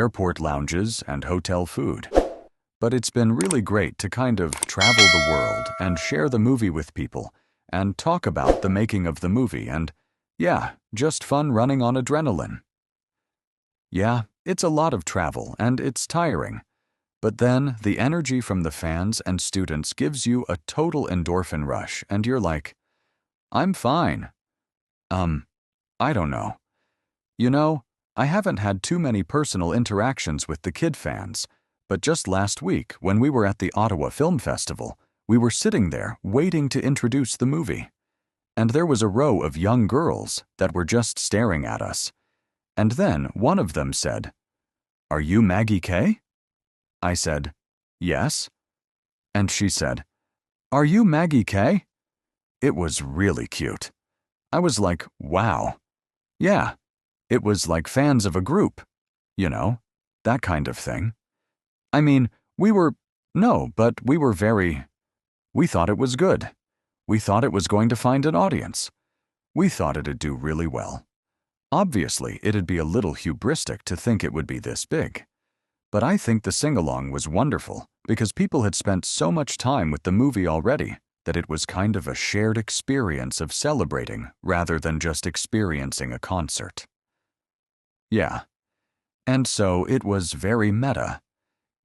airport lounges and hotel food. But it's been really great to kind of travel the world and share the movie with people and talk about the making of the movie and, yeah, just fun running on adrenaline. Yeah, it's a lot of travel and it's tiring. But then the energy from the fans and students gives you a total endorphin rush and you're like, I'm fine. I don't know. You know, I haven't had too many personal interactions with the kid fans, but just last week when we were at the Ottawa Film Festival, we were sitting there waiting to introduce the movie. And there was a row of young girls that were just staring at us. And then one of them said, "Are you Maggie K?" I said, "Yes." And she said, "Are you Maggie K?" It was really cute. I was like, wow. Yeah, it was like fans of a group. You know, that kind of thing. I mean, we were we thought it was good. We thought it was going to find an audience. We thought it'd do really well. Obviously, it'd be a little hubristic to think it would be this big. But I think the sing-along was wonderful because people had spent so much time with the movie already that it was kind of a shared experience of celebrating rather than just experiencing a concert. Yeah. And so it was very meta.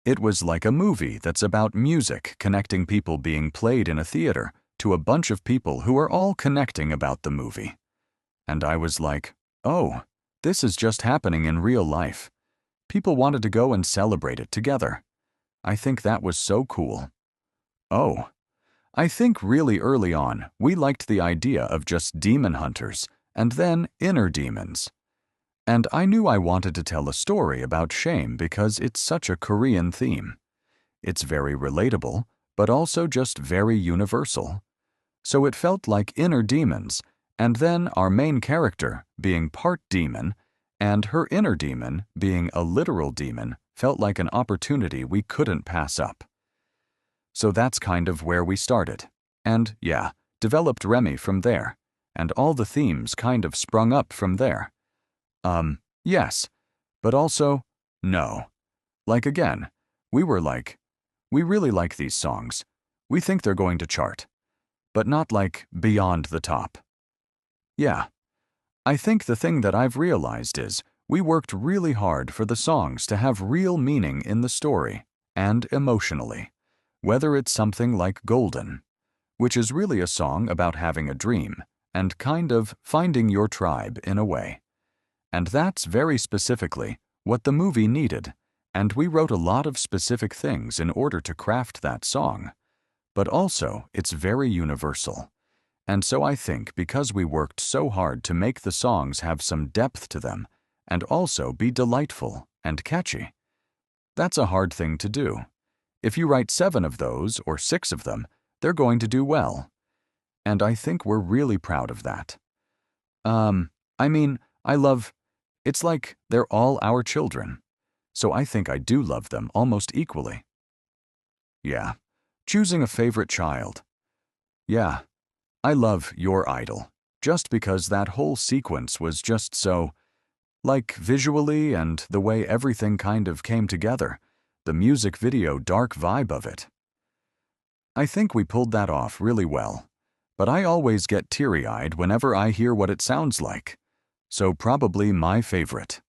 It was like a movie that's about music connecting people being played in a theater to a bunch of people who are all connecting about the movie. And I was like, oh, this is just happening in real life. People wanted to go and celebrate it together. I think that was so cool. Oh, I think really early on, we liked the idea of just demon hunters and then inner demons. And I knew I wanted to tell a story about shame because it's such a Korean theme. It's very relatable, but also just very universal. So it felt like inner demons, and then our main character being part demon, and her inner demon being a literal demon felt like an opportunity we couldn't pass up. So that's kind of where we started. And, yeah, developed Remy from there. And all the themes kind of sprung up from there. Yes. But also, no. Like again, we were like, we really like these songs. We think they're going to chart. But not like beyond the top. Yeah. I think the thing that I've realized is we worked really hard for the songs to have real meaning in the story and emotionally, whether it's something like Golden, which is really a song about having a dream and kind of finding your tribe in a way. And that's very specifically what the movie needed, and we wrote a lot of specific things in order to craft that song. But also, it's very universal. And so I think because we worked so hard to make the songs have some depth to them and also be delightful and catchy, that's a hard thing to do. If you write 7 of those or 6 of them, they're going to do well. And I think we're really proud of that. It's like they're all our children. So I think I do love them almost equally. Yeah. Choosing a favorite child. Yeah. I love Your Idol, just because that whole sequence was just so, like visually and the way everything kind of came together, the music video dark vibe of it. I think we pulled that off really well, but I always get teary-eyed whenever I hear what it sounds like, so probably my favorite.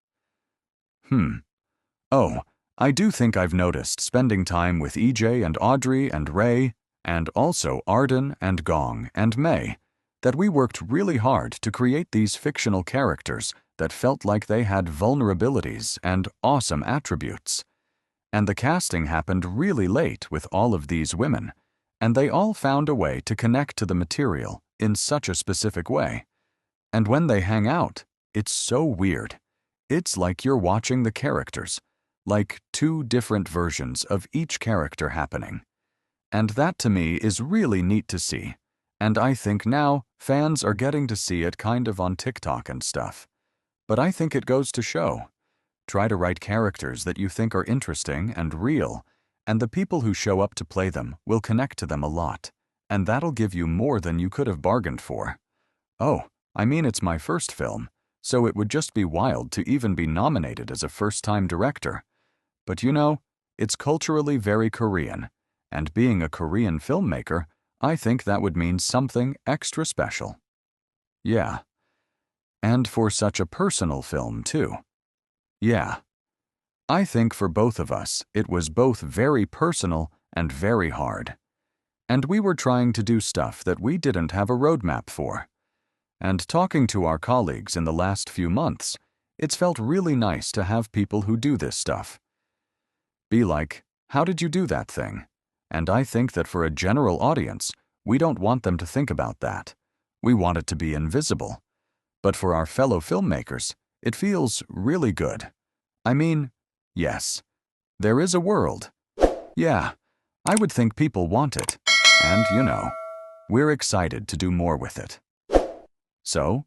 Oh, I do think I've noticed spending time with EJ and Audrey and Ray, and also Arden and Gong and May, that we worked really hard to create these fictional characters that felt like they had vulnerabilities and awesome attributes. And the casting happened really late with all of these women, and they all found a way to connect to the material in such a specific way. And when they hang out, it's so weird. It's like you're watching the characters, like 2 different versions of each character happening. And that to me is really neat to see. And I think now fans are getting to see it kind of on TikTok and stuff. But I think it goes to show. Try to write characters that you think are interesting and real, and the people who show up to play them will connect to them a lot, and that'll give you more than you could have bargained for. Oh, I mean it's my first film, so it would just be wild to even be nominated as a first-time director. But you know, it's culturally very Korean, and being a Korean filmmaker, I think that would mean something extra special. Yeah. And for such a personal film, too. Yeah. I think for both of us, it was both very personal and very hard. And we were trying to do stuff that we didn't have a roadmap for. And talking to our colleagues in the last few months, it's felt really nice to have people who do this stuff. Be like, how did you do that thing? And I think that for a general audience, we don't want them to think about that. We want it to be invisible. But for our fellow filmmakers, it feels really good. I mean, yes, there is a world. Yeah, I would think people want it. And, you know, we're excited to do more with it. So,